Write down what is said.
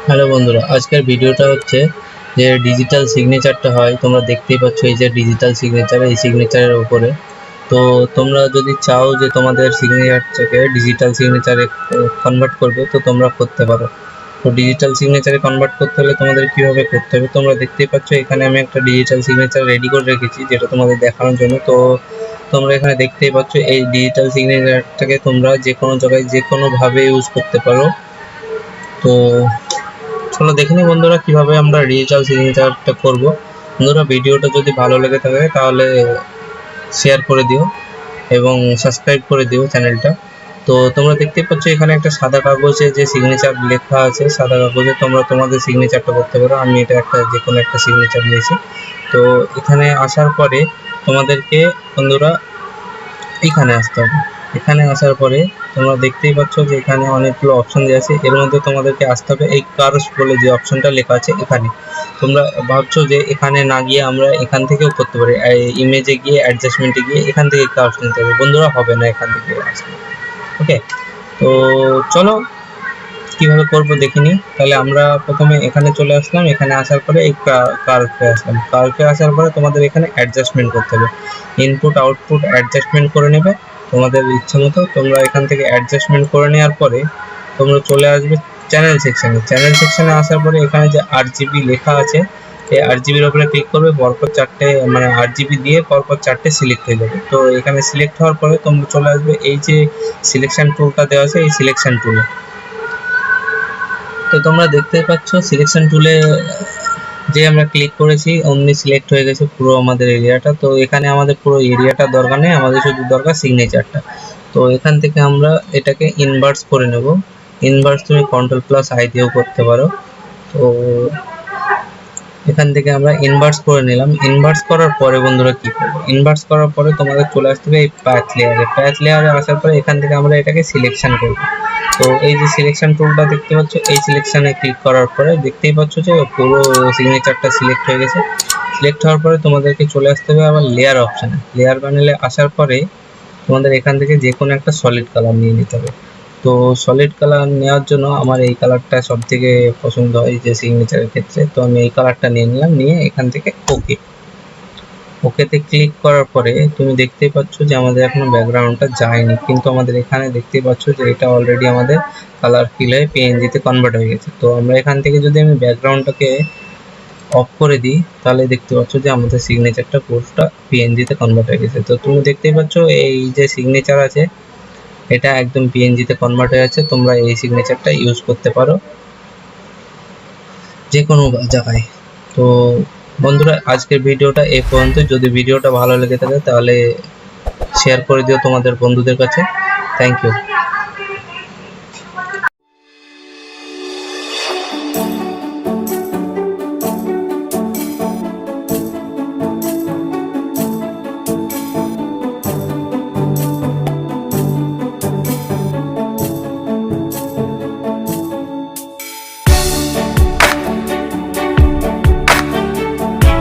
Hello বন্ধুরা, আজকের ভিডিওটা হচ্ছে যে ডিজিটাল সিগনেচারটা হয়। তোমরা দেখতেই পাচ্ছ এই যে ডিজিটাল সিগনেচার, এই সিগনেচারের উপরে। তো তোমরা যদি চাও যে তোমাদের সিগনেচারটাকে ডিজিটাল সিগনেচারে কনভার্ট করবে, তো তোমরা করতে পারো। তো ডিজিটাল সিগনেচারে কনভার্ট করতে হলে তোমাদের কিভাবে করতে হবে তোমরা দেখতেই পাচ্ছ। এখানে আমি একটা ডিজিটাল সিগনেচার রেডি করে রেখেছি, যেটা তোমাদের দেখানোর জন্য। তো তোমরা এখানে দেখতেই পাচ্ছ এই ডিজিটাল সিগনেচারটাকে তোমরা যে কোনো জায়গায় যে কোনোভাবে ইউজ করতে পারো। তো চলো দেখে নিই বন্ধুরা কিভাবে আমরা ডিজিটাল সিগনেচারটা করব। বন্ধুরা, ভিডিওটা যদি ভালো লেগে থাকে তাহলে শেয়ার করে দিও এবং সাবস্ক্রাইব করে দিও চ্যানেলটা। তো তোমরা দেখতেই পাচ্ছ এখানে একটা সাদা কাগজে যে সিগনেচার লেখা আছে, সাদা কাগজে তোমরা তোমাদের সিগনেচারটা করতে পারো। আমি এটা একটা যে কোনো একটা সিগনেচার নিয়েছি। তো এখানে আসার পরে তোমাদেরকে বন্ধুরা এখানে আসতে হবে। এখানে আসার পরে তোমরা দেখতেই পাচ্ছ যে এখানে অনেকগুলো অপশন দেওয়া আছে। এর মধ্যে তোমাদেরকে আসতে হবে এই কার্ভস বলে যে অপশনটা লেখা আছে এখানে। তোমরা ভাবছো যে এখানে না গিয়ে আমরা এখান থেকেও করতে পারি, ইমেজে গিয়ে অ্যাডজাস্টমেন্টে গিয়ে এখান থেকে কার্ভস নিতে হবে। বন্ধুরা, হবে না এখান থেকে আসলে। ওকে, তো চলো কিভাবে করবো দেখিনি। তাহলে আমরা প্রথমে এখানে চলে আসলাম। এখানে আসার পরে এই কার্ভে আসলাম। কার্ভে আসার পরে তোমাদের এখানে অ্যাডজাস্টমেন্ট করতে হবে। ইনপুট আউটপুট অ্যাডজাস্টমেন্ট করে নেবে তোমাদের ইচ্ছা মতো। তোমরা এখান থেকে অ্যাডজাস্টমেন্ট করে নেওয়ার পরে তোমরা চলে আসবে চ্যানেল সেকশনে। চ্যানেল সেকশনে আসার পরে এখানে যে RGB লেখা আছে, এই RGBর উপরে ক্লিক করবে। পরপর চারটে মানে RGB দিয়ে পরপর চারটে সিলেক্ট হয়ে যাবে। তো এখানে সিলেক্ট হওয়ার পরে তোমরা চলে আসবে এই যে সিলেকশন টুলটা দেওয়া আছে, এই সিলেকশন টুলে। তো তোমরা দেখতে পাচ্ছ সিলেকশন টুলে যে আমরা ক্লিক করেছি অমনি সিলেক্ট হয়ে গেছে পুরো আমাদের এরিয়াটা। তো এখানে আমাদের পুরো এরিয়াটা দরকার নেই, আমাদের শুধু দরকার সিগনেচারটা। তো এখান থেকে আমরা এটাকে ইনভার্স করে নেব। ইনভার্স তুমি Ctrl+I দিয়েও করতে পারো। তো এখান থেকে আমরা ইনভার্স করে নিলাম। ইনভার্স করার পরে বন্ধুরা কি করবো, ইনভার্স করার পরে তোমাদের চলে আসতে হবে এই প্যাথ লেয়ারে। প্যাথ লেয়ারে আসার পরে এখান থেকে আমরা এটাকে সিলেকশন করব। তো এই যে সিলেকশন টুলটা দেখতে পাচ্ছ, এই সিলেকশনে ক্লিক করার পরে দেখতেই পাচ্ছ যে পুরো সিগনেচারটা সিলেক্ট হয়ে গেছে। সিলেক্ট হওয়ার পরে তোমাদেরকে চলে আসতে হবে আবার লেয়ার অপশানে। লেয়ার প্যানেলে আসার পরে তোমাদের এখান থেকে যে কোনো একটা সলিড কালার নিয়ে নিতে হবে। তো সলিড কালার নেওয়ার জন্য আমার এই কালারটা সব থেকে পছন্দ হয় যে সিগনেচারের ক্ষেত্রে। তো আমি এই কালারটা নিয়ে নিলাম, নিয়ে এখান থেকে ওকেতে ক্লিক করার পরে তুমি দেখতেই পাচ্ছ যে আমাদের এখনো ব্যাকগ্রাউন্ডটা যায়নি, কিন্তু আমাদের এখানে দেখতেই পাচ্ছ যে এটা অলরেডি আমাদের কালার ফিল হয়ে PNG-তে কনভার্ট হয়ে গেছে। তো আমরা এখান থেকে যদি আমি ব্যাকগ্রাউন্ডটাকে অফ করে দিই তাহলে দেখতে পাচ্ছ যে আমাদের সিগনেচারটা পুরোটা PNG-তে কনভার্ট হয়ে গেছে। তো তুমি দেখতেই পাচ্ছ এই যে সিগনেচার আছে এটা একদম PNG-তে কনভার্ট হয়ে যাচ্ছে। তোমরা এই সিগনেচারটা ইউজ করতে পারো যে কোনো জায়গায়। তো বন্ধুরা, আজকের ভিডিওটা এই পর্যন্ত। যদি ভিডিওটা ভালো লেগে থাকে তাহলে শেয়ার করে দিও তোমাদের বন্ধুদের কাছে। Thank you.